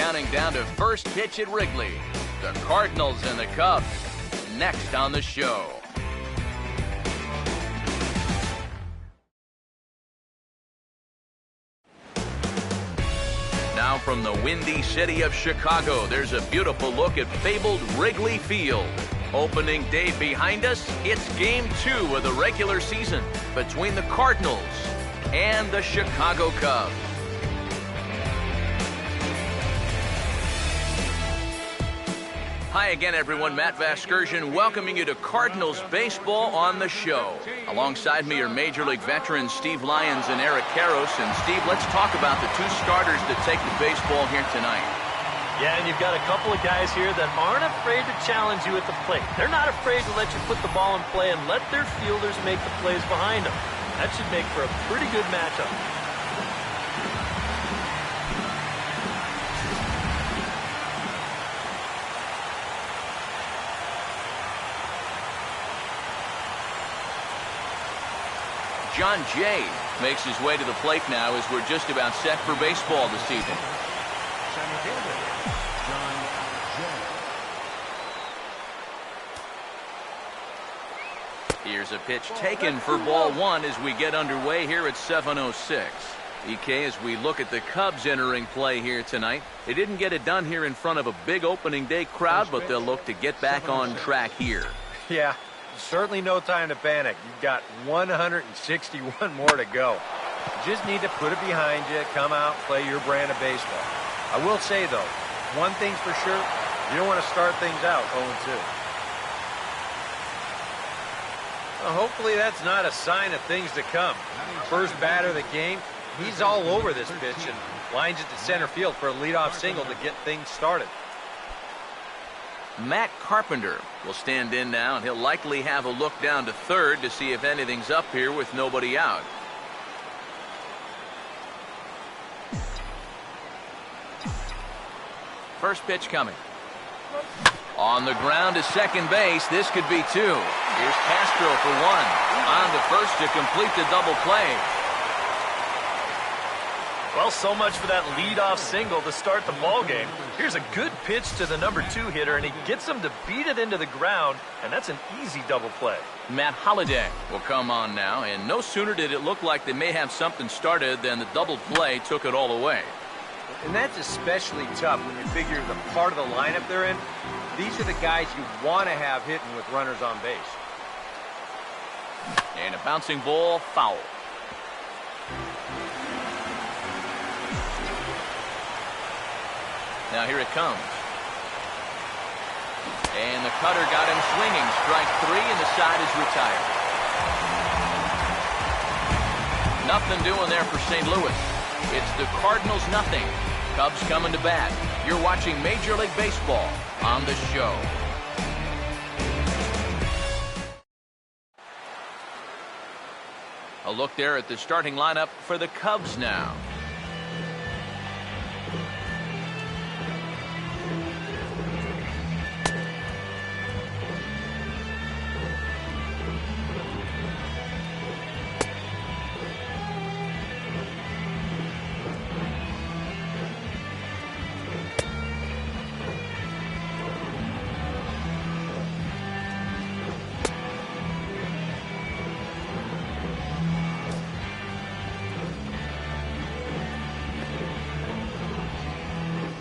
counting down to first pitch at Wrigley. The Cardinals and the Cubs, next on the show. Now from the windy city of Chicago, there's a beautiful look at fabled Wrigley Field. Opening day behind us, it's Game 2 of the regular season between the Cardinals and the Chicago Cubs. Hi again, everyone. Matt Vasgersian welcoming you to Cardinals Baseball on the show. Alongside me are Major League veterans Steve Lyons and Eric Karros. And Steve, let's talk about the two starters that take the baseball here tonight. Yeah, and you've got a couple of guys here that aren't afraid to challenge you at the plate. They're not afraid to let you put the ball in play and let their fielders make the plays behind them. That should make for a pretty good matchup. John Jay makes his way to the plate now as we're just about set for baseball this evening. Here's a pitch taken for ball one as we get underway here at 7:06. EK, as we look at the Cubs entering play here tonight, they didn't get it done here in front of a big opening day crowd, but they'll look to get back on track here. Yeah, certainly no time to panic. You've got 161 more to go. You just need to put it behind you, come out, play your brand of baseball. I will say, though, one thing's for sure, you don't want to start things out 0-2. Well, hopefully that's not a sign of things to come. First batter of the game, he's all over this pitch and lines it to center field for a leadoff single to get things started. Matt Carpenter will stand in now, and he'll likely have a look down to third to see if anything's up here with nobody out. First pitch coming. On the ground to second base. This could be two. Here's Castro for one. On to first to complete the double play. Well, so much for that leadoff single to start the ball game. Here's a good pitch to the number 2 hitter, and he gets him to beat it into the ground, and that's an easy double play. Matt Holliday will come on now, and no sooner did it look like they may have something started than the double play took it all away. And that's especially tough when you figure the part of the lineup they're in. These are the guys you want to have hitting with runners on base. And a bouncing ball, foul. Now here it comes. And the cutter got him swinging. Strike 3, and the side is retired. Nothing doing there for St. Louis. It's the Cardinals nothing. Cubs coming to bat. You're watching Major League Baseball on the show. A look there at the starting lineup for the Cubs now.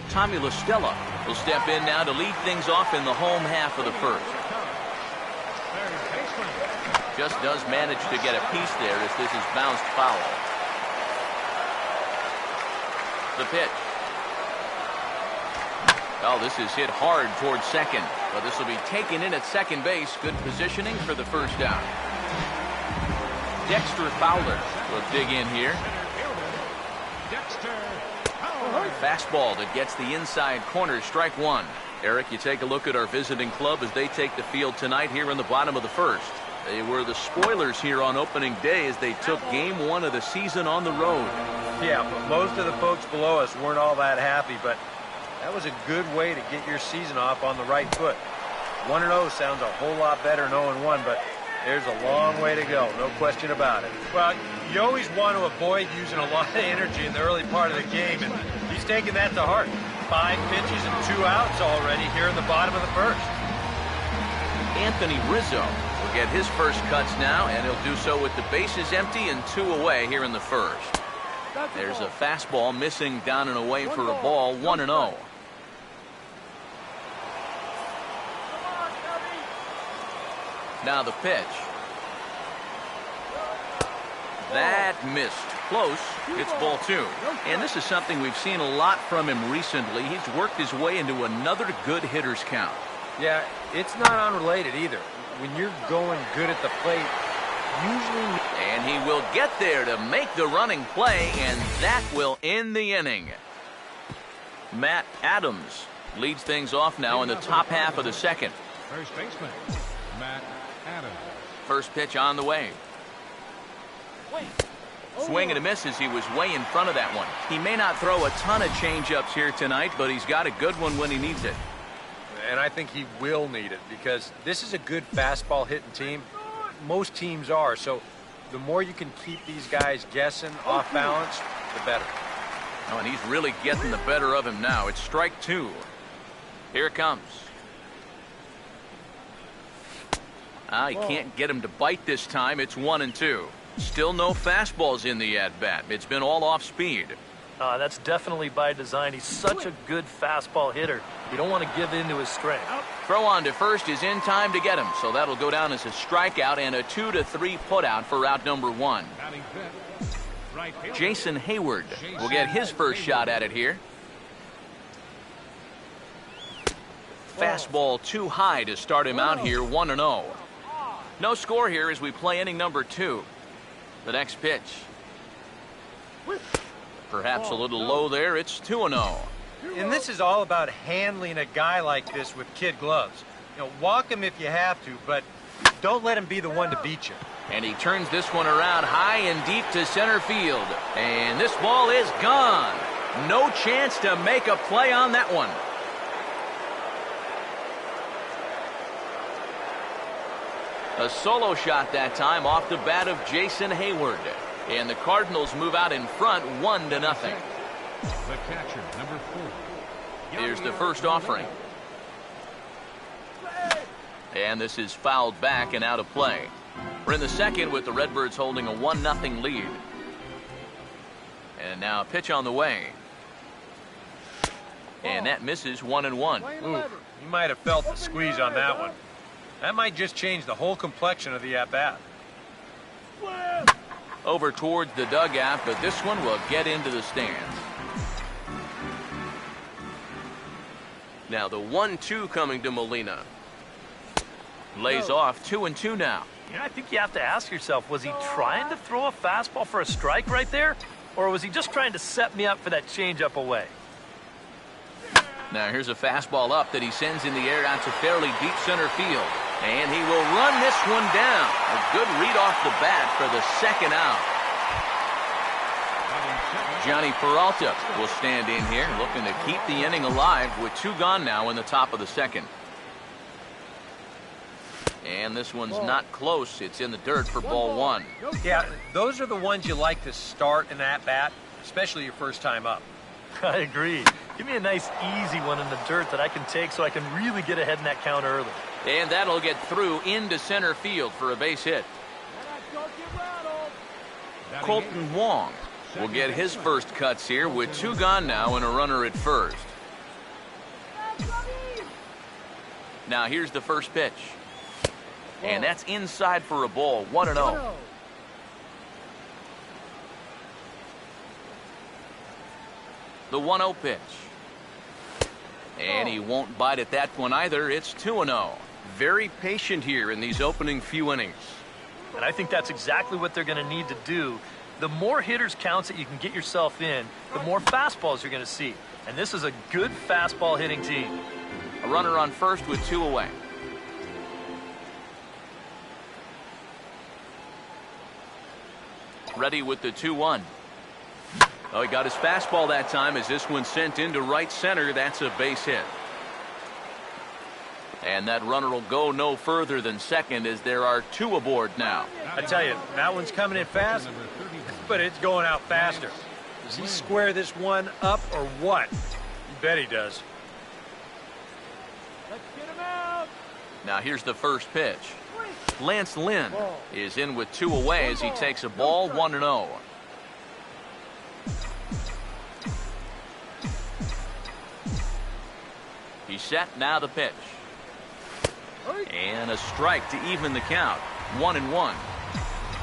Tommy La Stella will step in now to lead things off in the home half of the first. Just does manage to get a piece there as this is bounced foul. The pitch. Oh, this is hit hard towards second, but this will be taken in at second base. Good positioning for the first out. Dexter Fowler will dig in here. Fastball that gets the inside corner, strike 1. Eric, you take a look at our visiting club as they take the field tonight here in the bottom of the first. They were the spoilers here on opening day as they took game 1 of the season on the road. Yeah, but most of the folks below us weren't all that happy, but that was a good way to get your season off on the right foot. 1-0 sounds a whole lot better than 0-1, but there's a long way to go, no question about it. Well, you always want to avoid using a lot of energy in the early part of the game, and he's taking that to heart. 5 pitches and 2 outs already here in the bottom of the first. Anthony Rizzo will get his first cuts now, and he'll do so with the bases empty and 2 away here in the first. There's a fastball missing down and away for a ball, 1-0. Now the pitch. That missed. Close. It's ball 2. And this is something we've seen a lot from him recently. He's worked his way into another good hitter's count. Yeah, it's not unrelated either. When you're going good at the plate, usually... And he will get there to make the running play, and that will end the inning. Matt Adams leads things off now in the top half of the second. First baseman, Matt Adams. First pitch on the way. Swing and a miss as he was way in front of that one. He may not throw a ton of changeups here tonight, but he's got a good one when he needs it. And I think he will need it because this is a good fastball hitting team. Most teams are, so the more you can keep these guys guessing off balance, the better. Oh, and he's really getting the better of him now. It's strike 2. Here it comes. He can't get him to bite this time. It's 1-2. Still no fastballs in the at-bat. It's been all off speed. That's definitely by design. He's such a good fastball hitter. You don't want to give in to his strength. Throw on to first is in time to get him, so that'll go down as a strikeout and a 2-3 putout for out number 1. Jason Hayward will get his first shot at it here. Fastball too high to start him out here, 1-0. No score here as we play inning number 2. The next pitch. Perhaps a little low there. It's 2-0. And this is all about handling a guy like this with kid gloves. You know, walk him if you have to, but don't let him be the one to beat you. And he turns this one around high and deep to center field. And this ball is gone. No chance to make a play on that one. A solo shot that time off the bat of Jason Hayward. And the Cardinals move out in front 1-0. The catcher, number 4. Here's the first offering. And this is fouled back and out of play. We're in the second with the Redbirds holding a 1-0 lead. And now a pitch on the way. And that misses 1-1. Ooh, you might have felt the squeeze on that one. That might just change the whole complexion of the at-bat. Over towards the dugout, but this one will get into the stands. Now the 1-2 coming to Molina. Lays off 2-2 now. You know, I think you have to ask yourself, was he trying to throw a fastball for a strike right there? Or was he just trying to set me up for that changeup away? Now here's a fastball up that he sends in the air out to fairly deep center field. And he will run this one down. A good read off the bat for the second out. Johnny Peralta will stand in here looking to keep the inning alive with 2 gone now in the top of the second. And this one's not close. It's in the dirt for ball 1. Yeah, those are the ones you like to start in that bat, especially your first time up. I agree. Give me a nice easy one in the dirt that I can take so I can really get ahead in that count early. And that'll get through into center field for a base hit. Colton Wong will get his first cuts here with 2 gone now and a runner at first. Now here's the first pitch. And that's inside for a ball, 1-0. The 1-0 pitch. And he won't bite at that one either. It's 2-0. Very patient here in these opening few innings. And I think that's exactly what they're going to need to do. The more hitters counts that you can get yourself in, the more fastballs you're going to see. And this is a good fastball hitting team. A runner on first with 2 away. Ready with the 2-1. Oh, he got his fastball that time as this one sent into right center. That's a base hit. And that runner will go no further than second as there are 2 aboard now. I tell you, that one's coming in fast, but it's going out faster. Does he square this one up or what? You Bet he does. Let's get him out. Now here's the first pitch. Lance Lynn is in with 2 away as he takes a ball, 1-0. He's set, now the pitch. And a strike to even the count. 1-1.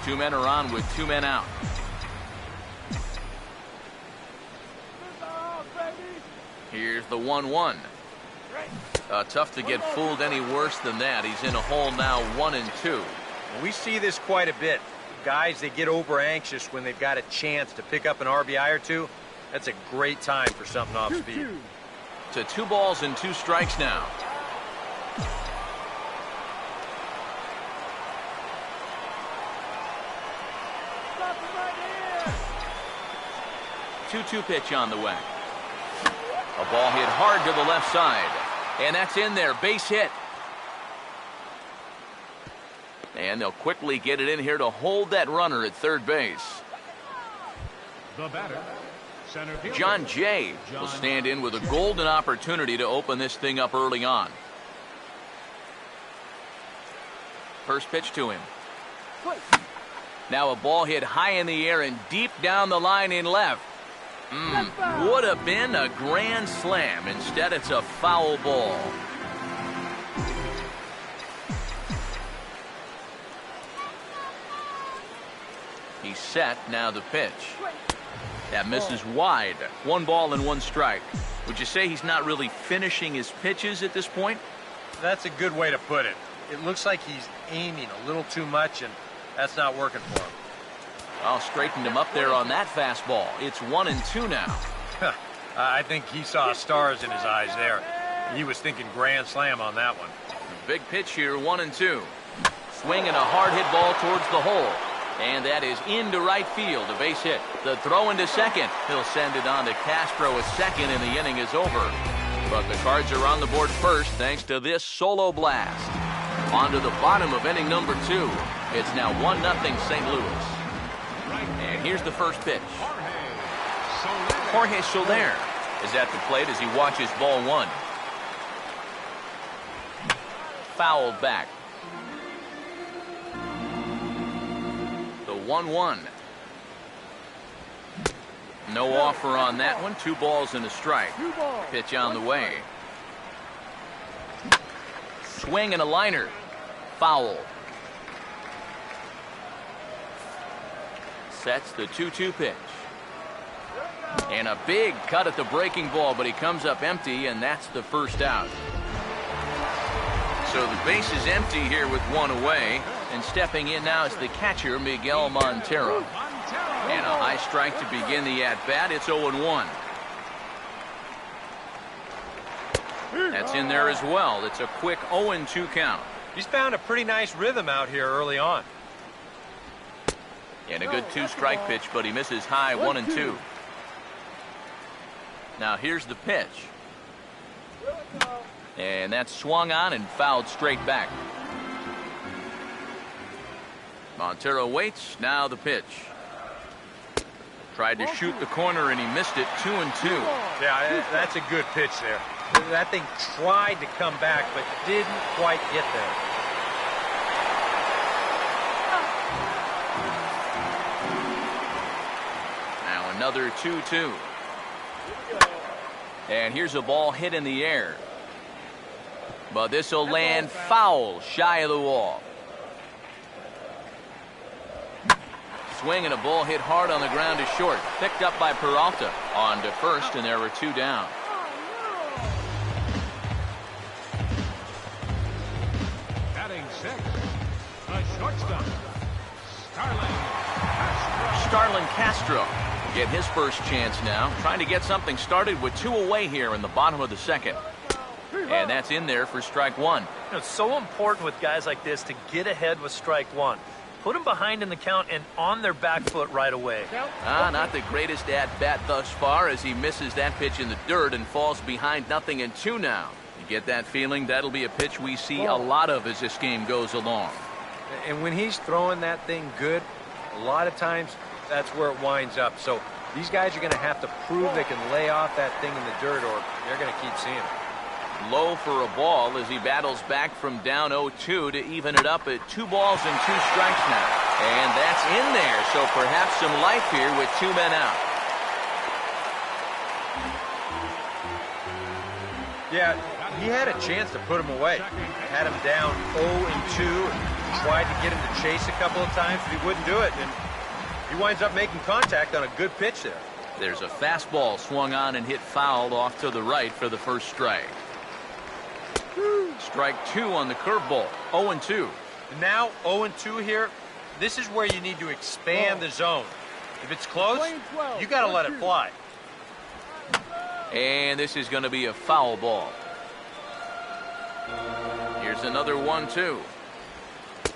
2 men are on with 2 men out. Here's the 1-1. Tough to get fooled any worse than that. He's in a hole now, 1-2. We see this quite a bit. Guys, they get over anxious when they've got a chance to pick up an RBI or 2. That's a great time for something off speed. To 2 balls and 2 strikes now. Stop him right here. 2-2 pitch on the way. A ball hit hard to the left side. And that's in there. Base hit. And they'll quickly get it in here to hold that runner at third base. The batter, center fielder, John Jay will stand in with a golden opportunity to open this thing up early on. First pitch to him. Now a ball hit high in the air and deep down the line in left. Would have been a grand slam. Instead, it's a foul ball. He's set, now the pitch. That misses wide. 1 ball and 1 strike. Would you say he's not really finishing his pitches at this point? That's a good way to put it. It looks like he's aiming a little too much, and that's not working for him. Oh, straightened him up there on that fastball. It's 1-2 now. I think he saw stars in his eyes there. He was thinking grand slam on that one. Big pitch here, 1-2. Swinging a hard hit ball towards the hole. And that is into right field, a base hit. The throw into second. He'll send it on to Castro at second, and the inning is over. But the Cards are on the board first thanks to this solo blast. On to the bottom of inning number 2. It's now 1-0 St. Louis. And here's the first pitch. Jorge Soler is at the plate as he watches ball 1. Fouled back. The 1-1. No offer on that one. 2 balls and a strike. Pitch on the way. Swing and a liner. Foul. Sets the 2-2 pitch. And a big cut at the breaking ball, but he comes up empty, and that's the first out. So the base is empty here with 1 away, and stepping in now is the catcher, Miguel Montero. And a high strike to begin the at-bat. It's 0-1. That's in there as well. It's a quick 0-2 count. He's found a pretty nice rhythm out here early on. And a good 2-strike pitch, but he misses high, 1-2. Now here's the pitch. And that's swung on and fouled straight back. Montero waits. Now the pitch. Tried to shoot the corner and he missed it. 2-2. Yeah, that's a good pitch there. That thing tried to come back but didn't quite get there. Now another 2-2. And here's a ball hit in the air. But this will land foul, shy of the wall. Swing and a ball hit hard on the ground to short. Picked up by Peralta. On to first, and there were 2 down. Batting 6, the shortstop, Starlin Starlin Castro get his first chance now. Trying to get something started with 2 away here in the bottom of the second. And that's in there for strike 1. You know, it's so important with guys like this to get ahead with strike 1. Put them behind in the count and on their back foot right away. Not the greatest at-bat thus far as he misses that pitch in the dirt and falls behind 0-2 now. You get that feeling? That'll be a pitch we see a lot of as this game goes along. And when he's throwing that thing good, a lot of times that's where it winds up. So These guys are going to have to prove they can lay off that thing in the dirt, or they're going to keep seeing it. Low for a ball as he battles back from down 0-2 to even it up at 2 balls and 2 strikes now. And that's in there, so perhaps some life here with 2 men out. Yeah, he had a chance to put him away. Had him down 0-2 and tried to get him to chase a couple of times, but he wouldn't do it. And he winds up making contact on a good pitch there. There's a fastball swung on and hit fouled off to the right for the first strike. Strike 2 on the curveball. 0-2. Now 0-2 here. This is where you need to expand the zone. If it's close, you got to let it fly. And this is going to be a foul ball. Here's another 1-2.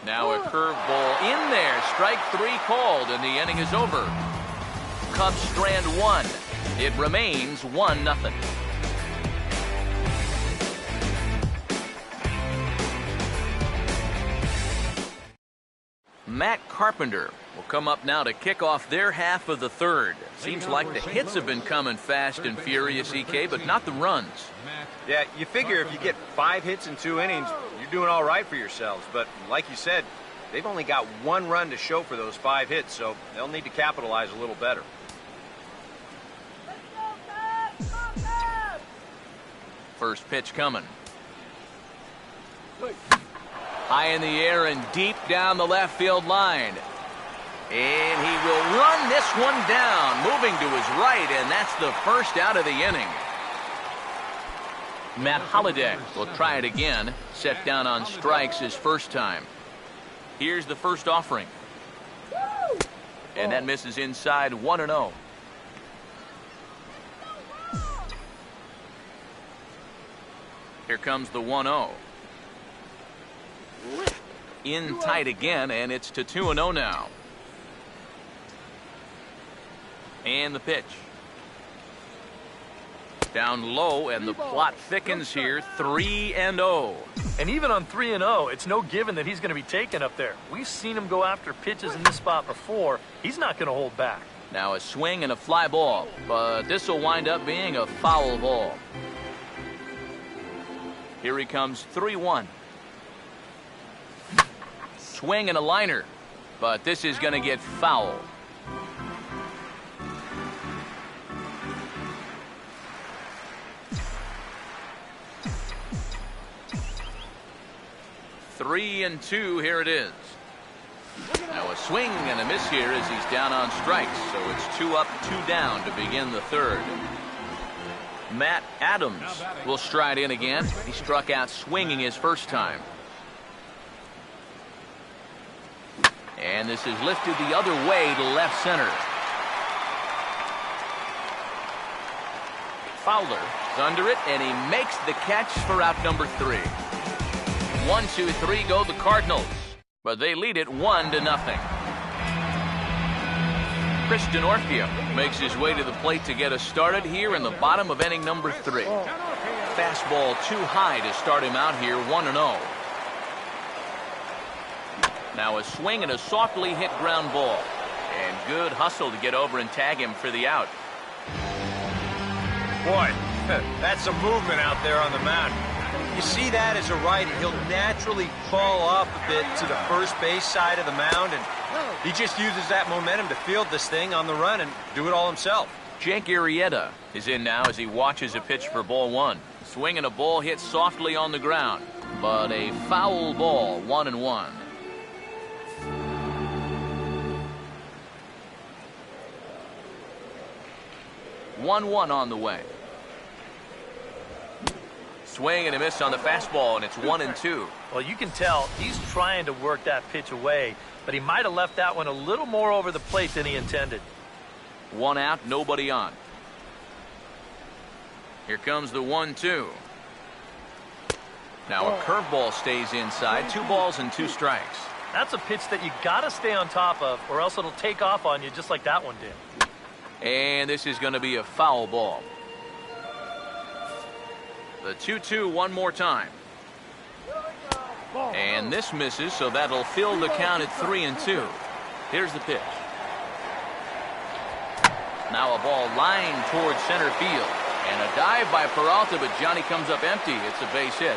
Now a curveball in there. Strike 3 called, and the inning is over. Cubs strand 1. It remains 1-0. Matt Carpenter will come up now to kick off their half of the third. Seems like the hits have been coming fast and furious, EK, but not the runs. Yeah, you figure if you get 5 hits in 2 innings, you're doing all right for yourselves. But like you said, they've only got 1 run to show for those 5 hits, so they'll need to capitalize a little better. First pitch coming. High in the air and deep down the left field line. And he will run this one down, moving to his right, and that's the first out of the inning. Matt Holliday will try it again, set down on strikes his first time. Here's the first offering. And that misses inside 1-0. Here comes the 1-0. In tight again, and it's to 2-0 now. And the pitch. Down low, and the plot thickens here. 3-0. And even on 3-0, it's no given that he's going to be taken up there. We've seen him go after pitches in this spot before. He's not going to hold back. Now a swing and a fly ball, but this will wind up being a foul ball. Here he comes, 3-1. Swing and a liner, but this is going to get foul. Three and 2, here it is. Now a swing and a miss here as he's down on strikes, so it's 2 up, 2 down to begin the third. Matt Adams will stride in again. He struck out swinging his first time. And this is lifted the other way to left center. Fowler is under it, and he makes the catch for out number 3. 1, 2, 3 go the Cardinals, but they lead it 1-0. Christian Orfia makes his way to the plate to get us started here in the bottom of inning number 3. Fastball too high to start him out here, 1-0. Now a swing and a softly hit ground ball. And good hustle to get over and tag him for the out. Boy, that's some movement out there on the mound. You see that as a righty, he'll naturally fall off a bit to the first base side of the mound, and he just uses that momentum to field this thing on the run and do it all himself. Jake Arrieta is in now as he watches a pitch for ball 1. Swing and a ball hit softly on the ground, but a foul ball, 1-1. One on the way. Swing and a miss on the fastball, and it's 1-2. Well, you can tell he's trying to work that pitch away, but he might have left that one a little more over the plate than he intended. 1 out, nobody on. Here comes the 1-2. Now a curveball stays inside. 2 balls and 2 strikes. That's a pitch that you got to stay on top of, or else it'll take off on you just like that one did. And this is going to be a foul ball. The 2-2 one more time. And this misses, so that'll fill the count at 3-2. Here's the pitch. Now a ball lined towards center field. And a dive by Peralta, but Johnny comes up empty. It's a base hit.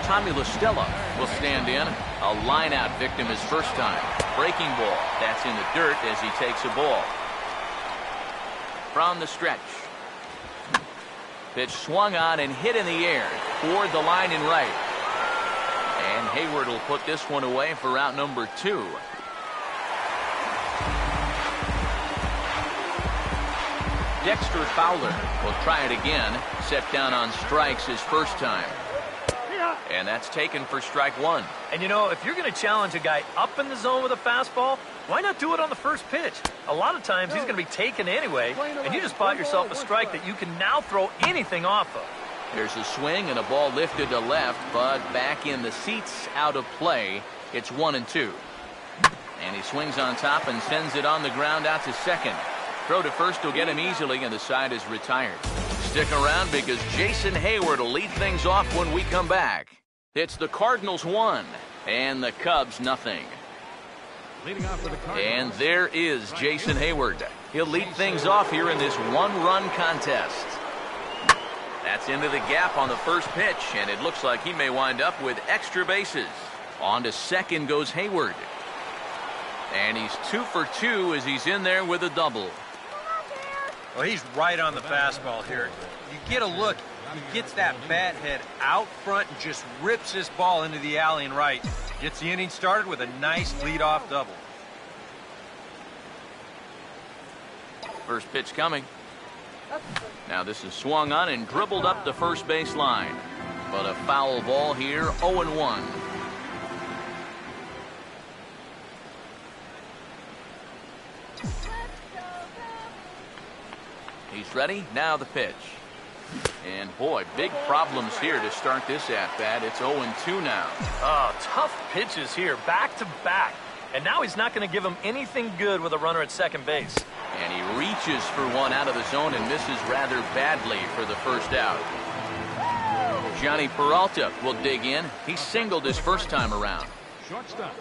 Tommy LaStella will stand in. A line-out victim his first time. Breaking ball. That's in the dirt as he takes a ball. From the stretch. Pitch swung on and hit in the air toward the line in right. And Hayward will put this one away for out number 2. Dexter Fowler will try it again. Set down on strikes his first time. And that's taken for strike 1. And you know, if you're going to challenge a guy up in the zone with a fastball, why not do it on the first pitch? A lot of times he's going to be taken anyway, and you just bought yourself a strike that you can now throw anything off of. There's a swing and a ball lifted to left, but back in the seats, out of play. It's 1-2. And he swings on top and sends it on the ground out to second. Throw to first will get him easily, and the side is retired. Stick around because Jason Hayward will lead things off when we come back. It's the Cardinals 1 and the Cubs nothing. Leading off for the Cardinals. And there is Jason Hayward. He'll lead things off here in this one-run contest. That's into the gap on the first pitch, and it looks like he may wind up with extra bases. On to second goes Hayward. And he's 2 for 2 as he's in there with a double. Well, he's right on the fastball here. You get a look. He gets that bat head out front and just rips this ball into the alley and right. Gets the inning started with a nice leadoff double. First pitch coming. Now this is swung on and dribbled up the first base line. But a foul ball here, 0-1. He's ready. Now the pitch. And boy, big problems here to start this at-bat. It's 0-2 now. Oh, tough pitches here, back to back. And now he's not going to give him anything good with a runner at second base. And he reaches for one out of the zone and misses rather badly for the first out. Johnny Peralta will dig in. He singled his first time around. Shortstop,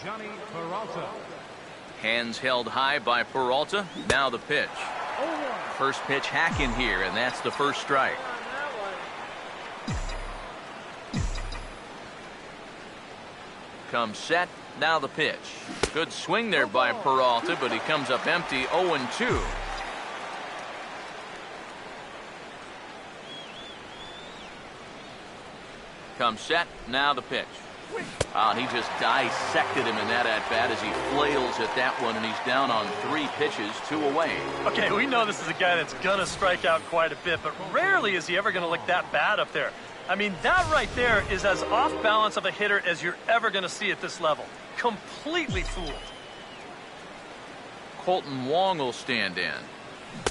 Johnny Peralta. Hands held high by Peralta. Now the pitch. First pitch hacking here, and that's the first strike. Comes set. Now the pitch. Good swing there by Peralta, but he comes up empty. 0-2. Comes set. Now the pitch. And he just dissected him in that at-bat as he flails at that one, and he's down on 3 pitches, 2 away. Okay, we know this is a guy that's going to strike out quite a bit, but rarely is he ever going to look that bad up there. I mean, that right there is as off balance of a hitter as you're ever going to see at this level. Completely fooled. Colton Wong will stand in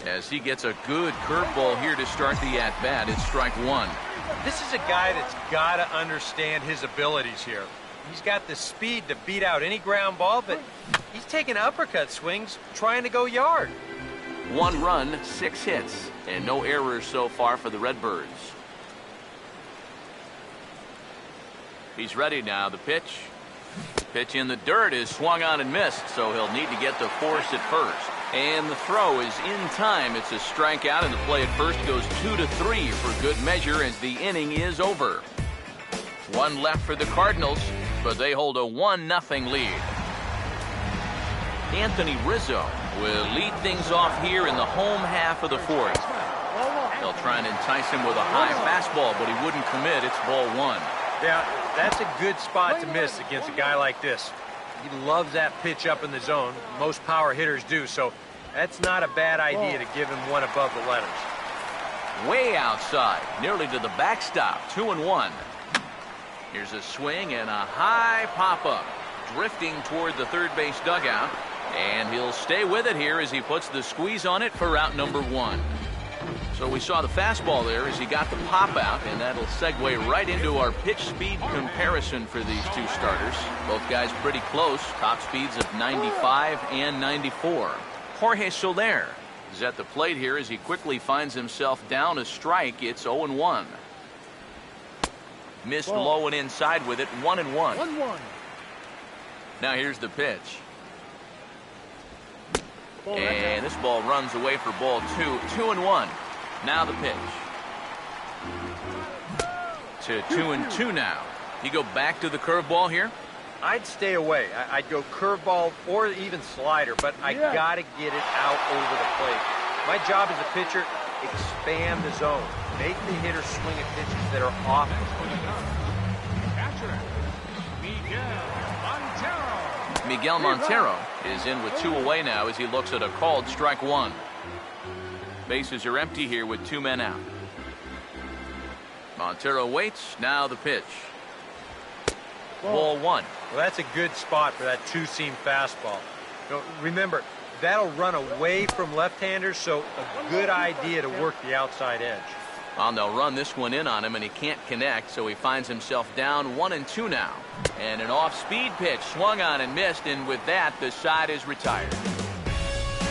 as he gets a good curveball here to start the at-bat. It's strike 1. This is a guy that's got to understand his abilities here. He's got the speed to beat out any ground ball, but he's taking uppercut swings trying to go yard. 1 run, 6 hits, and no errors so far for the Redbirds. He's ready now. The pitch. Pitch in the dirt is swung on and missed, so he'll need to get the force at first. And the throw is in time. It's a strikeout, and the play at first goes 2-3 for good measure as the inning is over. 1 left for the Cardinals, but they hold a 1-0 lead. Anthony Rizzo will lead things off here in the home half of the 4th. They'll try and entice him with a high fastball, but he wouldn't commit. It's ball 1. Yeah, that's a good spot to miss against a guy like this. He loves that pitch up in the zone. Most power hitters do, so that's not a bad idea to give him one above the letters. Way outside, nearly to the backstop, 2-1. Here's a swing and a high pop-up, drifting toward the third base dugout, and he'll stay with it here as he puts the squeeze on it for out number 1. So we saw the fastball there as he got the pop out, and that'll segue right into our pitch speed comparison for these two starters. Both guys pretty close, top speeds of 95 and 94. Jorge Soler is at the plate here as he quickly finds himself down a strike. It's 0-1. Missed low and inside with it, 1-1. Now here's the pitch. And this ball runs away for ball 2. 2-1. Now the pitch. To 2-2 now. You go back to the curveball here? I'd stay away. I'd go curveball or even slider, but I got to get it out over the plate. My job as a pitcher, expand the zone. Make the hitter swing at pitches that are off. Catcher, Miguel Montero. Miguel Montero is in with 2 away now as he looks at a called strike 1. Bases are empty here with 2 men out. Montero waits. Now the pitch. Ball 1. Well, that's a good spot for that two-seam fastball. Remember, that'll run away from left-handers, so a good idea to work the outside edge. And they'll run this one in on him, and he can't connect, so he finds himself down 1-2 now. And an off-speed pitch swung on and missed, and with that, the side is retired.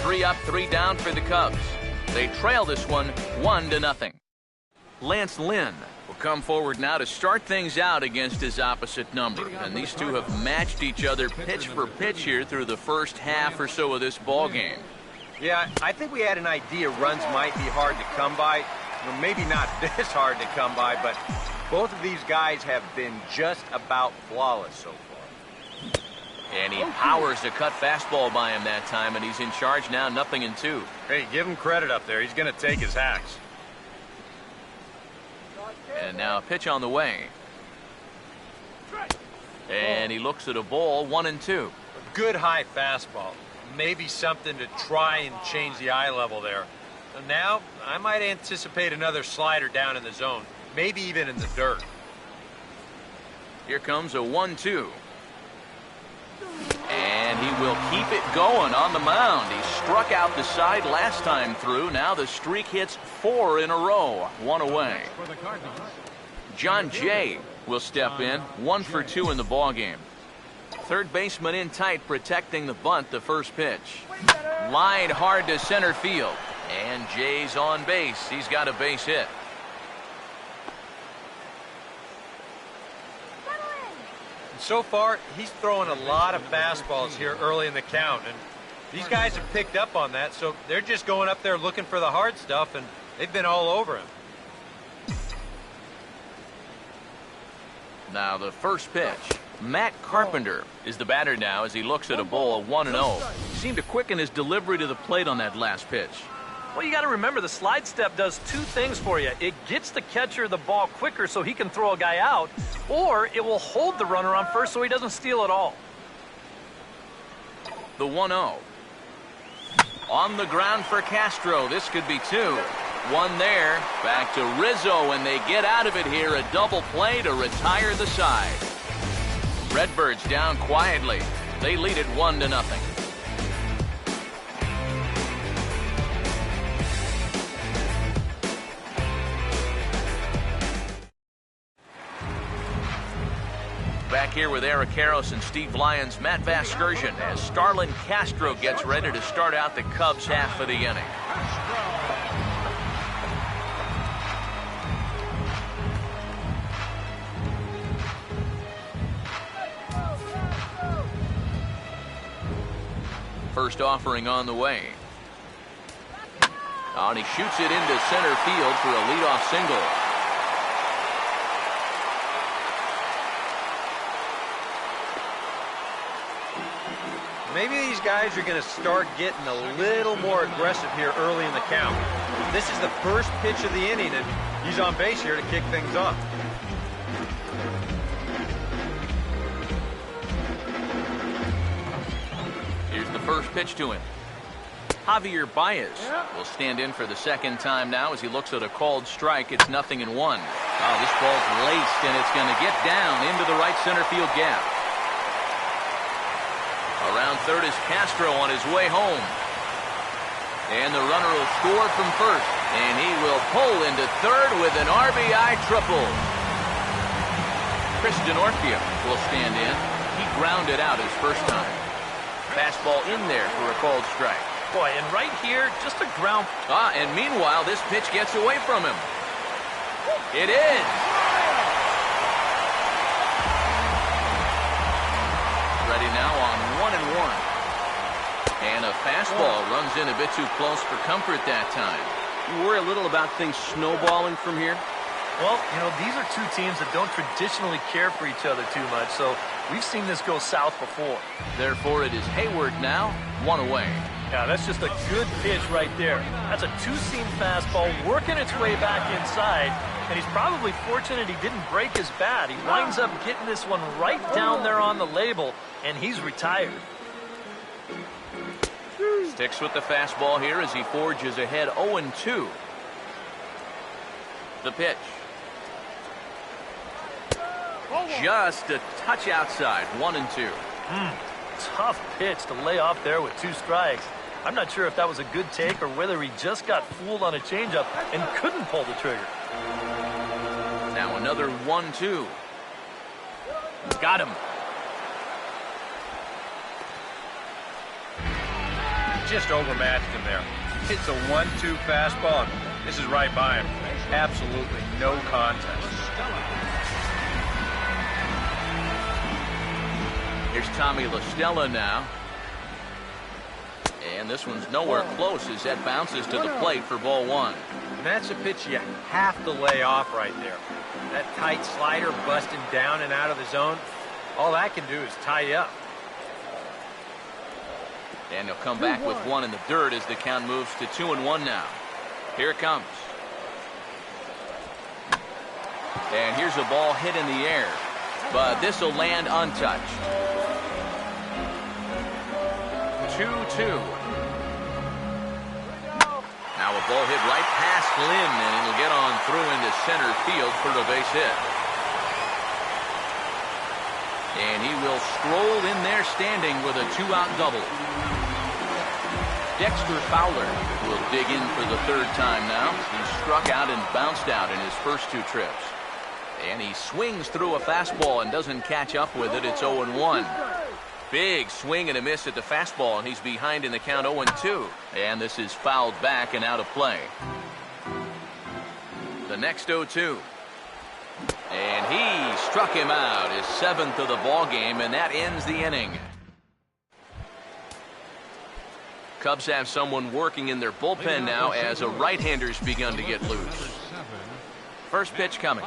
3 up, 3 down for the Cubs. They trail this one 1-0. Lance Lynn will come forward now to start things out against his opposite number. And these two have matched each other pitch for pitch here through the first half or so of this ball game. Yeah, I think we had an idea runs might be hard to come by. Well, maybe not this hard to come by, but both of these guys have been just about flawless so far. And he powers a cut fastball by him that time, and he's in charge now, 0-2. Hey, give him credit up there. He's going to take his hacks. And now a pitch on the way. And he looks at a ball, 1-2. A good high fastball. Maybe something to try and change the eye level there. And now, I might anticipate another slider down in the zone. Maybe even in the dirt. Here comes a 1-2. And he will keep it going on the mound. He struck out the side last time through. Now the streak hits 4 in a row. 1 away. For the Cardinals. John Jay will step in. 1 for 2 in the ball game. Third baseman in tight, protecting the bunt. The first pitch. Line hard to center field. And Jay's on base. He's got a base hit. So far, he's throwing a lot of fastballs here early in the count, and these guys have picked up on that, so they're just going up there looking for the hard stuff, and they've been all over him. Now the first pitch. Matt Carpenter is the batter now as he looks at a ball, 1-0. He seemed to quicken his delivery to the plate on that last pitch. Well, you got to remember the slide step does 2 things for you. It gets the catcher the ball quicker so he can throw a guy out, or it will hold the runner on first so he doesn't steal it all. The 1-0. On the ground for Castro. This could be 2. 1 there. Back to Rizzo, and they get out of it here. A double play to retire the side. Redbirds down quietly. They lead it 1-0. Back here with Eric Karros and Steve Lyons, Matt Vasgersian, as Starlin Castro gets ready to start out the Cubs half of the inning. First offering on the way. Oh, and he shoots it into center field for a leadoff single. Maybe these guys are going to start getting a little more aggressive here early in the count. This is the first pitch of the inning, and he's on base here to kick things off. Here's the first pitch to him. Javier Baez will stand in for the second time now as he looks at a called strike. It's 0-1. Oh, this ball's laced, and it's going to get down into the right center field gap. Around third is Castro on his way home. And the runner will score from first. And he will pull into third with an RBI triple. Chris Denorfia will stand in. He grounded out his first time. Fastball in there for a called strike. Boy, and right here, just a ground. And meanwhile, this pitch gets away from him. It is. Ready now on 1-1. And a fastball runs in a bit too close for comfort that time. You worry a little about things snowballing from here? Well, you know, these are two teams that don't traditionally care for each other too much, so we've seen this go south before. Therefore, it is Hayward now, 1 away. Yeah, that's just a good pitch right there. That's a two-seam fastball working its way back inside, and he's probably fortunate he didn't break his bat. He winds up getting this one right down there on the label, and he's retired. Sticks with the fastball here as he forges ahead 0-2. The pitch. Just a touch outside, 1-2. Tough pitch to lay off there with 2 strikes. I'm not sure if that was a good take or whether he just got fooled on a changeup and couldn't pull the trigger. Now another 1-2. Got him. Just overmatched him there. It's a 1-2 fastball. This is right by him. Absolutely no contest. Here's Tommy La Stella now. And this one's nowhere close as that bounces to the plate for ball 1. And that's a pitch you have to lay off right there. That tight slider busting down and out of the zone, all that can do is tie you up. And he'll come back with 1 in the dirt as the count moves to 2-1 now. Here it comes. And here's a ball hit in the air, but this will land untouched. 2-2. Now a ball hit right past Lynn, and it'll get on through into center field for a base hit. And he will stroll in there standing with a 2-out double. Dexter Fowler will dig in for the 3rd time now. He struck out and bounced out in his first 2 trips. And he swings through a fastball and doesn't catch up with it. It's 0-1. Big swing and a miss at the fastball, and he's behind in the count 0-2. And this is fouled back and out of play. The next 0-2. And he struck him out, his 7th of the ball game, and that ends the inning. Cubs have someone working in their bullpen now as a right-hander's begun to get loose. First pitch coming.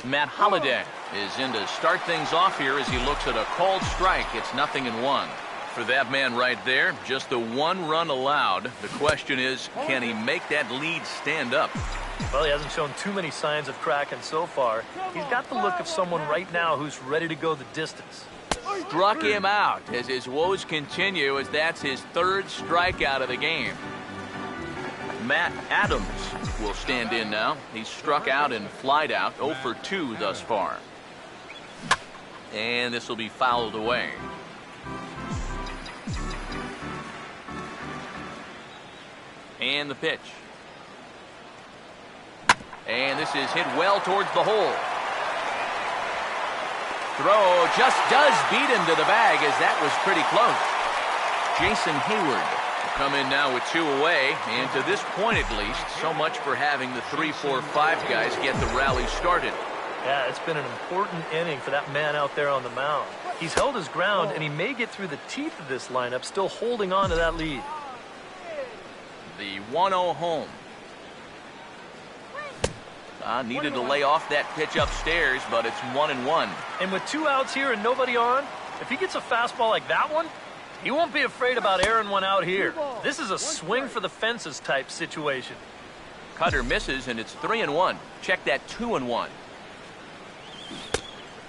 Matt Holliday is in to start things off here as he looks at a called strike. It's 0-1. For that man right there, just the 1 run allowed. The question is, can he make that lead stand up? Well, he hasn't shown too many signs of cracking so far. He's got the look of someone right now who's ready to go the distance. Struck him out as his woes continue, as that's his 3rd strikeout of the game. Matt Adams will stand in now. He's struck out and flied out, 0 for 2 thus far. And this will be fouled away. And the pitch. And this is hit well towards the hole. Throw just does beat him to the bag, as that was pretty close. Jason Hayward will come in now with 2 away, and to this point at least, so much for having the 3, 4, 5 guys get the rally started. Yeah, it's been an important inning for that man out there on the mound. He's held his ground, and he may get through the teeth of this lineup, still holding on to that lead. The 1-0 home. Needed to lay off that pitch upstairs, but it's 1-1. And with 2 outs here and nobody on, if he gets a fastball like that one, he won't be afraid about airing one out here. This is a swing for the fences type situation. Cutter misses, and it's 3-1. Check that 2-1.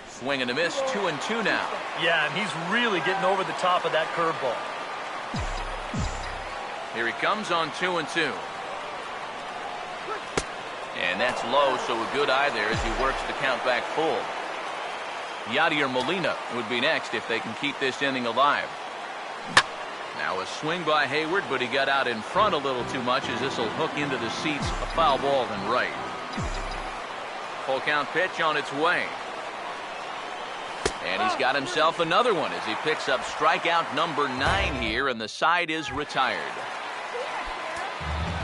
Swing and a miss, 2-2 now. Yeah, and he's really getting over the top of that curveball. Here he comes on 2-2. And that's low, so a good eye there as he works the count back full. Yadier Molina would be next if they can keep this inning alive. Now a swing by Hayward, but he got out in front a little too much as this will hook into the seats, a foul ball and right. Full count pitch on its way. And he's got himself another one as he picks up strikeout number 9 here, and the side is retired.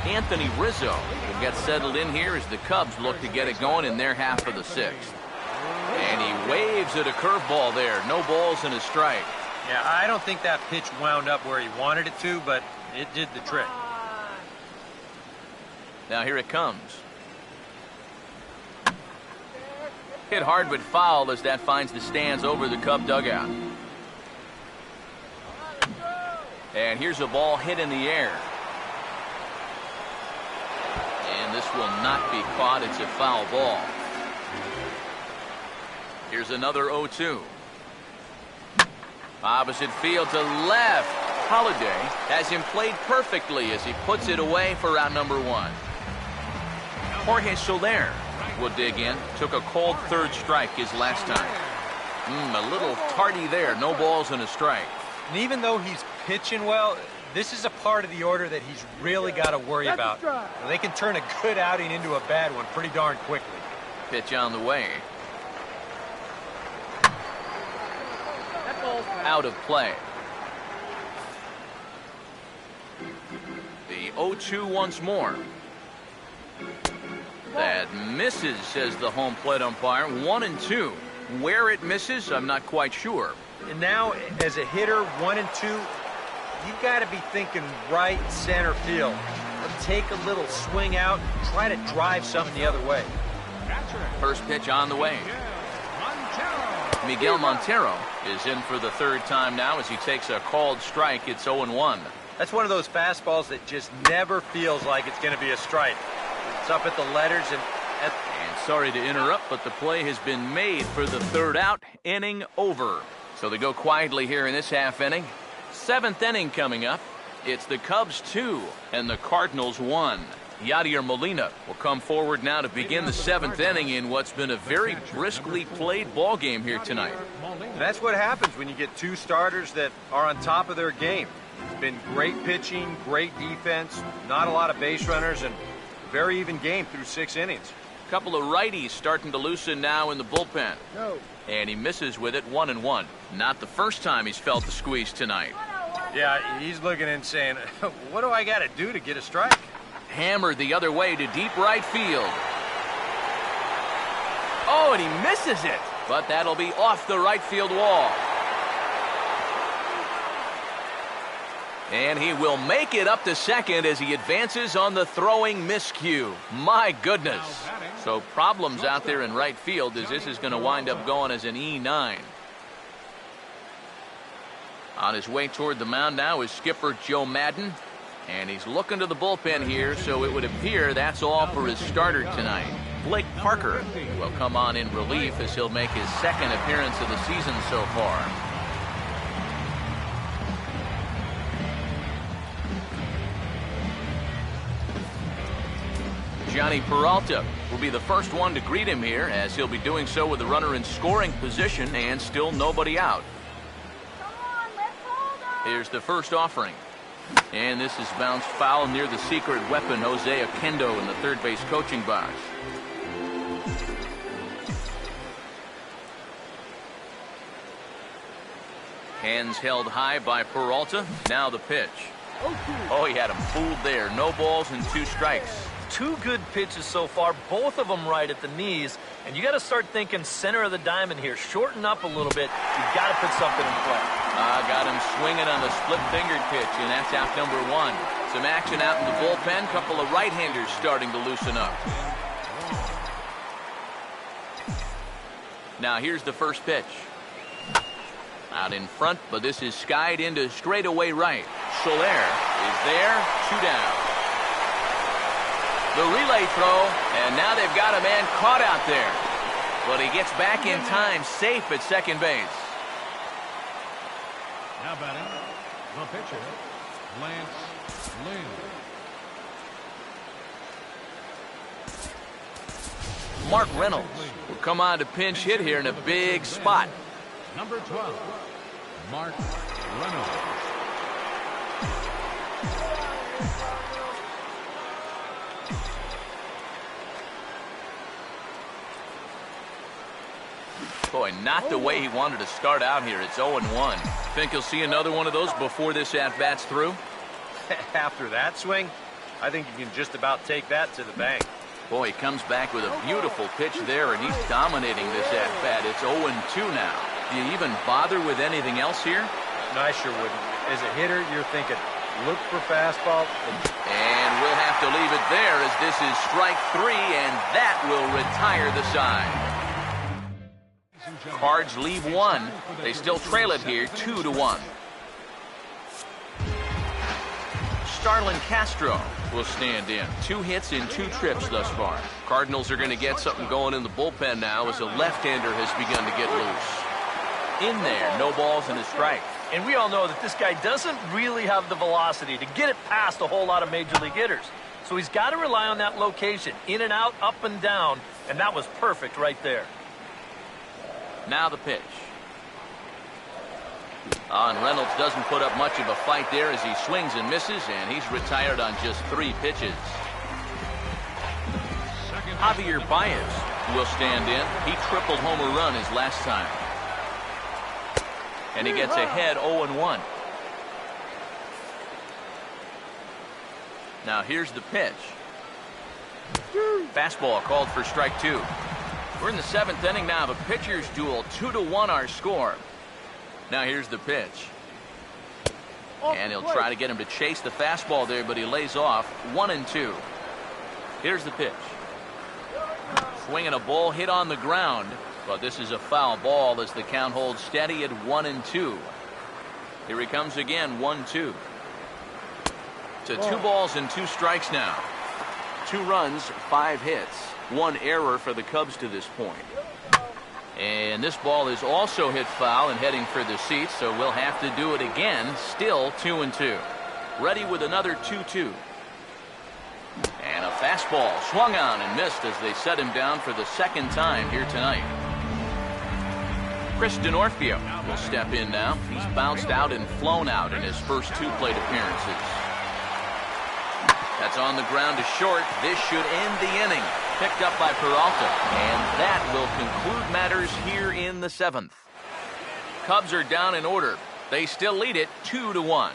Anthony Rizzo will get settled in here as the Cubs look to get it going in their half of the 6th. And he Waves at a curveball there. No balls and a strike. Yeah, I don't think that pitch wound up where he wanted it to, but it did the trick. Now here it comes. Hit hard but foul as that finds the stands over the Cub dugout. And here's a ball hit in the air. And this will not be caught. It's a foul ball. Here's another 0-2. Opposite field to left. Holiday has him played perfectly as he puts it away for out number 1. Jorge Soler will dig in. Took a cold third strike his last time. A little tardy there. No balls and a strike. And even though he's pitching well, this is a part of the order that he's really got to worry about. They can turn a good outing into a bad one pretty darn quickly. Pitch on the way. Out of play. The 0-2 once more. That misses, says the home plate umpire. 1-2. Where it misses, I'm not quite sure. And now, as a hitter, 1 and 2, you've got to be thinking right center field. Take a little swing out, try to drive something the other way. First pitch on the way. Miguel Montero is in for the third time now as he takes a called strike. It's 0-1. That's one of those fastballs that just never feels like it's going to be a strike. It's up at the letters and sorry to interrupt, but the play has been made for the third out. Inning over. So they go quietly here in this half inning. 7th inning coming up. It's the Cubs 2 and the Cardinals 1. Yadier Molina will come forward now to begin the 7th inning in what's been a very briskly played ball game here tonight. And that's what happens when you get 2 starters that are on top of their game. It's been great pitching, great defense, not a lot of base runners, and very even game through 6 innings. A couple of righties starting to loosen now in the bullpen. And he misses with it 1-1. Not the first time he's felt the squeeze tonight. Yeah, he's looking and saying, what do I got to do to get a strike? Hammered the other way to deep right field. Oh, and he misses it. But that'll be off the right field wall. And he will make it up to second as he advances on the throwing miscue. My goodness. So problems out there in right field as this is going to wind up going as an E9. On his way toward the mound now is skipper Joe Madden. And he's looking to the bullpen here, so it would appear that's all for his starter tonight. Blake Parker will come on in relief as he'll make his 2nd appearance of the season so far. Johnny Peralta will be the first one to greet him here, as he'll be doing so with the runner in scoring position and still nobody out. Here's the first offering. And this is bounced foul near the secret weapon, Jose Oquendo, in the third base coaching box. Hands held high by Peralta. Now the pitch. Oh, he had him fooled there. No balls and 2 strikes. 2 good pitches so far, both of them right at the knees. And you got to start thinking center of the diamond here. Shorten up a little bit. You got to put something in play. Got him swinging on the split-fingered pitch, and that's out number 1. Some action out in the bullpen. Couple of right-handers starting to loosen up. Now here's the first pitch. Out in front, but this is skied into straightaway right. Soler is there, 2 down. The relay throw, and now they've got a man caught out there. But he gets back in time, safe at second base. Now batting, the pitcher, Lance Lynn. Mark Reynolds will come on to pinch hit here in a big spot. Number 12, Mark Reynolds. Boy, not the way he wanted to start out here. It's 0-1. Think you'll see another one of those before this at-bat's through? After that swing, I think you can just about take that to the bank. Boy, he comes back with a beautiful pitch there, and he's dominating this at-bat. It's 0-2 now. Do you even bother with anything else here? No, I sure wouldn't. As a hitter, you're thinking, look for fastball. And we'll have to leave it there as this is strike 3, and that will retire the side. Cards leave one. They still trail it here 2-1. Starlin Castro will stand in. 2 hits in 2 trips thus far. Cardinals are going to get something going in the bullpen now as a left-hander has begun to get loose. In there, no balls and a strike. And we all know that this guy doesn't really have the velocity to get it past a whole lot of major league hitters. So he's got to rely on that location, in and out, up and down, and that was perfect right there. Now the pitch. And Reynolds doesn't put up much of a fight there as he swings and misses, and he's retired on just 3 pitches. Javier Baez will stand in. He tripled homer run his last time. And he gets ahead 0-1. Now here's the pitch. Fastball called for strike 2. We're in the 7th inning now of a pitcher's duel. 2-1 our score. Now here's the pitch. And he'll try to get him to chase the fastball there, but he lays off. 1-2. Here's the pitch. Swinging a ball hit on the ground, but this is a foul ball as the count holds steady at 1-2. Here he comes again, 1-2. To 2 balls and 2 strikes now. 2 runs, 5 hits. 1 error for the Cubs to this point. And this ball is also hit foul and heading for the seats, so we'll have to do it again. Still 2-2. Ready with another 2-2. And a fastball swung on and missed as they set him down for the 2nd time here tonight. Chris D'Onofrio will step in now. He's bounced out and flown out in his first 2 plate appearances. That's on the ground to short. This should end the inning. Picked up by Peralta. And that will conclude matters here in the 7th. Cubs are down in order. They still lead it 2-1.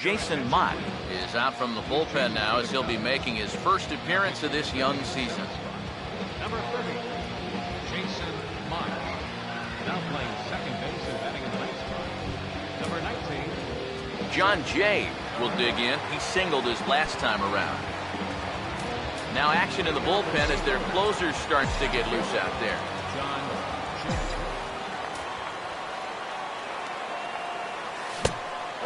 Jason Mott is out from the bullpen now as he'll be making his first appearance of this young season. Number 30, Jason Mott. Now playing second base and batting in the ninth spot. Number 19. John Jay will dig in. He singled his last time around. Now action in the bullpen as their closer starts to get loose out there. John Jay.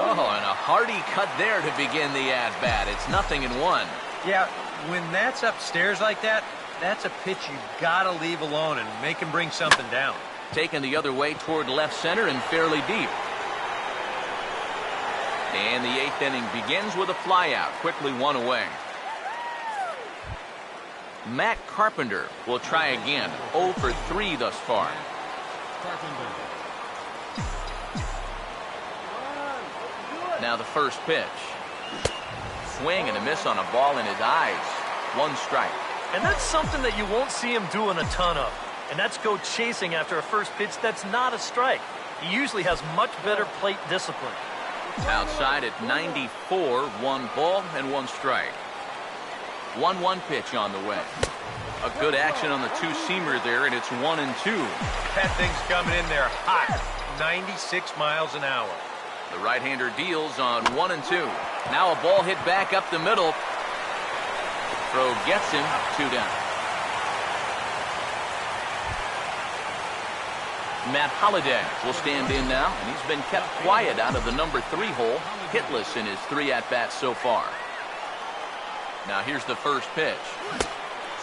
Oh, and a hearty cut there to begin the at-bat. It's 0-1. Yeah, when that's upstairs like that, that's a pitch you gotta leave alone and make him bring something down. Taken the other way toward left center and fairly deep. And the 8th inning begins with a flyout, quickly 1 away. Matt Carpenter will try again. 0 for 3 thus far. Carpenter. Now the first pitch. Swing and a miss on a ball in his eyes. 1 strike. And that's something that you won't see him doing a ton of. And that's go chasing after a first pitch that's not a strike. He usually has much better plate discipline. Outside at 94, 1 ball and 1 strike. 1-1 pitch on the way. A good action on the 2-seamer there, and it's 1-2. That thing's coming in there hot. 96 miles an hour. The right-hander deals on 1-2. Now a ball hit back up the middle. Throw gets him 2 down. Matt Holliday will stand in now, and he's been kept quiet out of the number 3 hole, hitless in his 3 at-bats so far. Now here's the first pitch.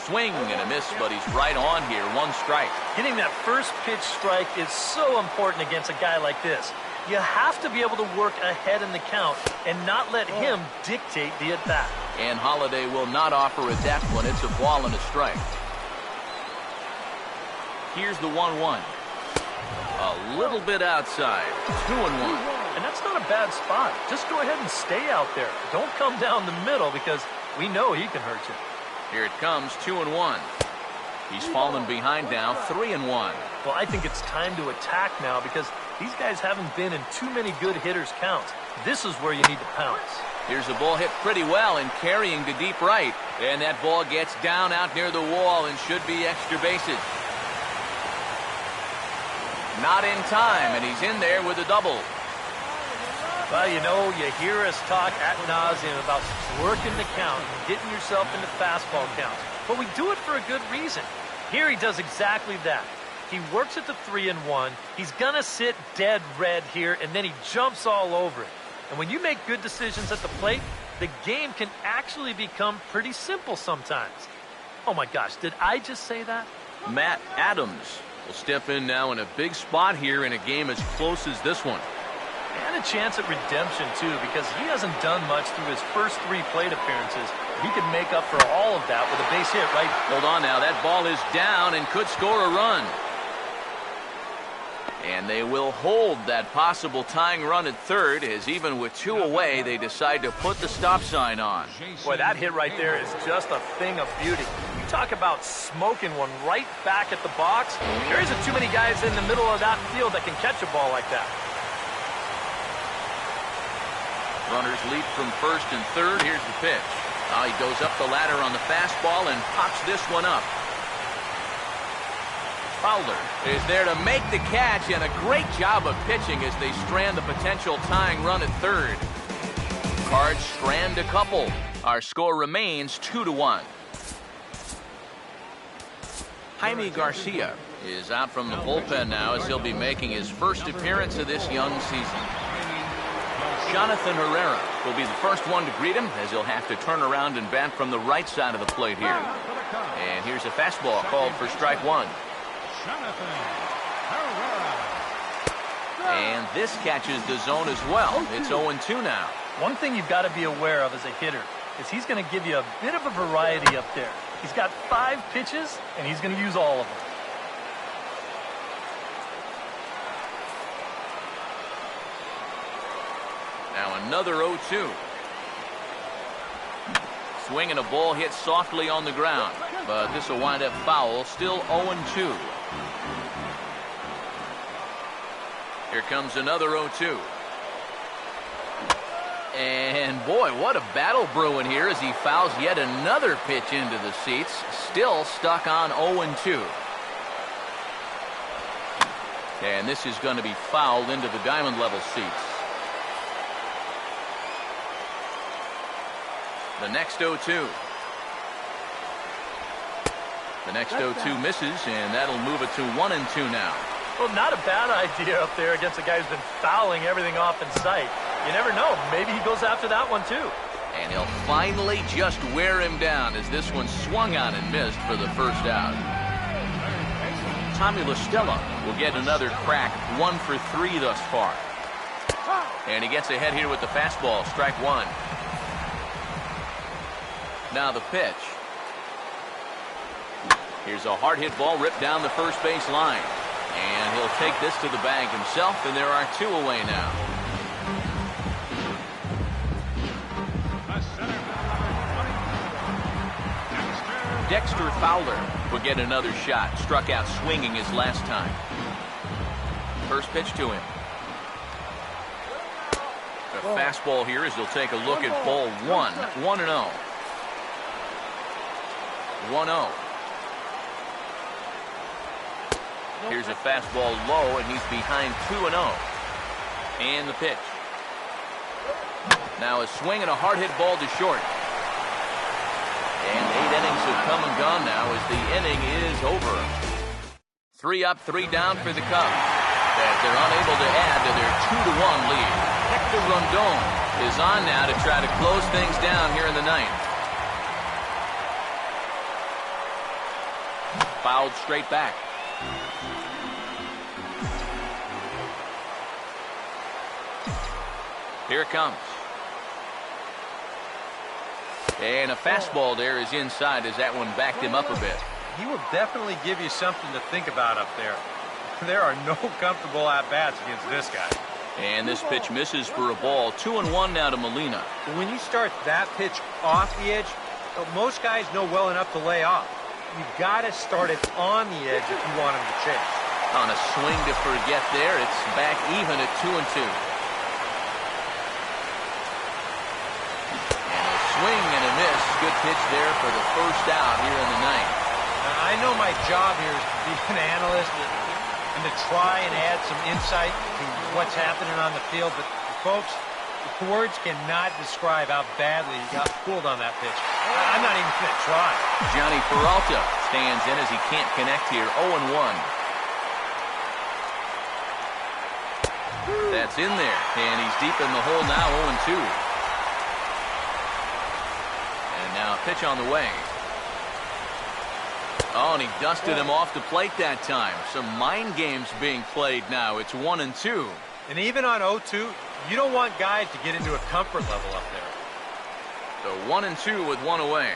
Swing and a miss, but he's right on here. 1 strike. Getting that first pitch strike is so important against a guy like this. You have to be able to work ahead in the count and not let him dictate the at-bat. And Holliday will not offer at that one. It's a ball and a strike. Here's the 1-1. A little bit outside. 2-1. And that's not a bad spot. Just go ahead and stay out there. Don't come down the middle because we know he can hurt you. Here it comes, 2-1. He's fallen behind now, 3-1. Well, I think it's time to attack now because These guys haven't been in too many good hitters' counts. This is where you need to pounce. Here's the ball hit pretty well and carrying to deep right. And that ball gets down out near the wall and should be extra bases. Not in time, and he's in there with a double. Well, you know, you hear us talk ad nauseum about working the count and getting yourself into fastball counts. But we do it for a good reason. Here he does exactly that. He works at the 3-1. He's going to sit dead red here, and then he jumps all over it. And when you make good decisions at the plate, the game can actually become pretty simple sometimes. Oh, my gosh, did I just say that? Matt Adams will step in now in a big spot here in a game as close as this one. And a chance at redemption, too, because he hasn't done much through his first 3 plate appearances. He could make up for all of that with a base hit, right? Hold on now. That ball is down and could score a run. And they will hold that possible tying run at third, as even with 2 away, they decide to put the stop sign on. Boy, that hit right there is just a thing of beauty. You talk about smoking one right back at the box. There isn't too many guys in the middle of that field that can catch a ball like that. Runners leap from first and third. Here's the pitch. He goes up the ladder on the fastball and pops this one up. Fowler is there to make the catch, and a great job of pitching as they strand the potential tying run at third. Cards strand a couple. Our score remains 2-1. Jaime Garcia is out from the bullpen now as he'll be making his first appearance of this young season. Jonathan Herrera will be the first one to greet him, as he'll have to turn around and bat from the right side of the plate here. And here's a fastball called for strike 1. And this catches the zone as well. It's 0-2 now. One thing you've got to be aware of as a hitter is he's going to give you a bit of a variety up there. He's got 5 pitches, and he's going to use all of them. Now another 0-2. Swinging a ball hit softly on the ground, but this will wind up foul. Still 0-2. Here comes another 0-2. And boy, what a battle brewing here as he fouls yet another pitch into the seats. Still stuck on 0-2. And this is going to be fouled into the diamond level seats. The next 0-2. The next 0-2 misses, and that'll move it to 1-2 now. Well, not a bad idea up there against a guy who's been fouling everything off in sight. You never know. Maybe he goes after that one, too. And he'll finally just wear him down as this one swung on and missed for the first out. Tommy La Stella will get another crack, 1 for 3 thus far. And he gets ahead here with the fastball, strike 1. Now the pitch. Here's a hard hit ball ripped down the first base line. And he'll take this to the bag himself, and there are 2 away now. Dexter Fowler will get another shot. Struck out swinging his last time. First pitch to him. A fastball here as he'll take a look at ball 1. 1-0. 1-0. Here's a fastball low, and he's behind 2-0. And the pitch. Now a swing and a hard hit ball to short. And 8 innings have come and gone now as the inning is over. 3 up, 3 down for the Cubs, as they're unable to add to their 2-1 lead. Hector Rondon is on now to try to close things down here in the ninth. Fouled straight back. Here it comes. And a fastball there is inside as that one backed him up a bit. He will definitely give you something to think about up there. There are no comfortable at-bats against this guy. And this pitch misses for a ball. 2-1 now to Molina. When you start that pitch off the edge, most guys know well enough to lay off. You've got to start it on the edge if you want him to chase. On a swing to forget there, it's back even at 2-2. And a swing and a miss. Good pitch there for the first out here in the ninth. Now, I know my job here is to be an analyst and to try and add some insight to what's happening on the field, but folks, the words cannot describe how badly he got pulled on that pitch. I'm not even going to try. Johnny Peralta stands in as he can't connect here. 0-1. That's in there, and he's deep in the hole now. 0-2. And now a pitch on the way. Oh, and he dusted him off the plate that time. Some mind games being played now. It's 1-2. And even on 0-2, you don't want guys to get into a comfort level up there. So 1-2 with one away.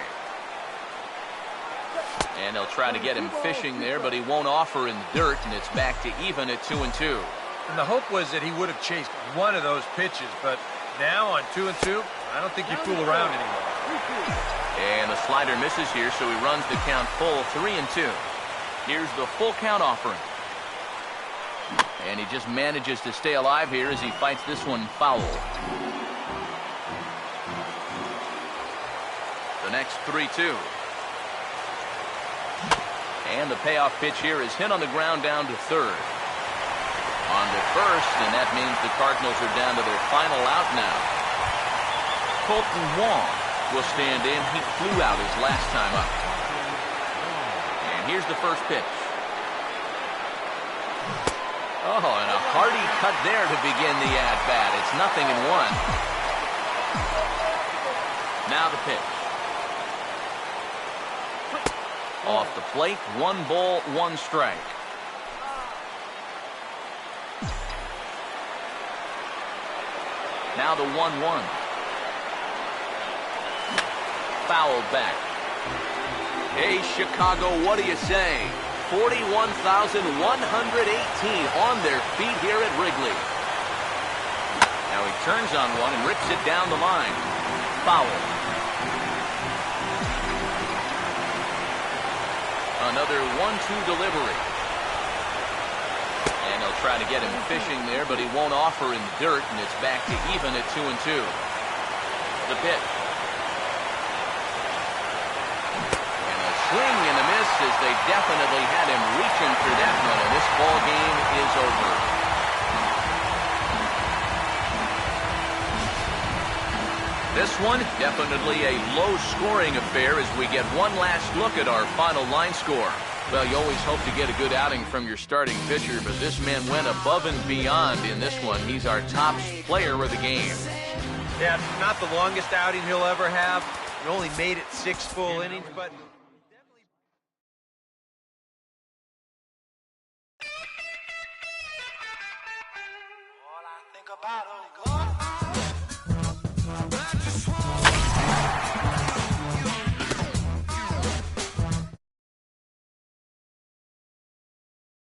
And they'll try to get him fishing there, but he won't offer in the dirt, and it's back to even at 2-2. And the hope was that he would have chased one of those pitches, but now on 2-2, I don't think you fool around anymore. And the slider misses here, so he runs the count full 3-2. Here's the full count offering. And he just manages to stay alive here as he fights this one foul. The next 3-2. And the payoff pitch here is hit on the ground down to third. On to first, and that means the Cardinals are down to their final out now. Colton Wong will stand in. He flew out his last time up. And here's the first pitch. Oh, and a hearty cut there to begin the at-bat. It's 0-1. Now the pitch. Off the plate, 1 ball, 1 strike. Now the 1-1. Fouled back. Hey, Chicago, what do you say? 41,118 on their feet here at Wrigley. Now he turns on one and rips it down the line. Foul. Another 1-2 delivery. And they'll try to get him fishing there, but he won't offer in the dirt, and it's back to even at 2-2. The pitch. Swing and a miss as they definitely had him reaching for that one, and this ball game is over. This one, definitely a low-scoring affair as we get one last look at our final line score. Well, you always hope to get a good outing from your starting pitcher, but this man went above and beyond in this one. He's our top player of the game. Yeah, not the longest outing he'll ever have. He only made it 6 full innings, but... About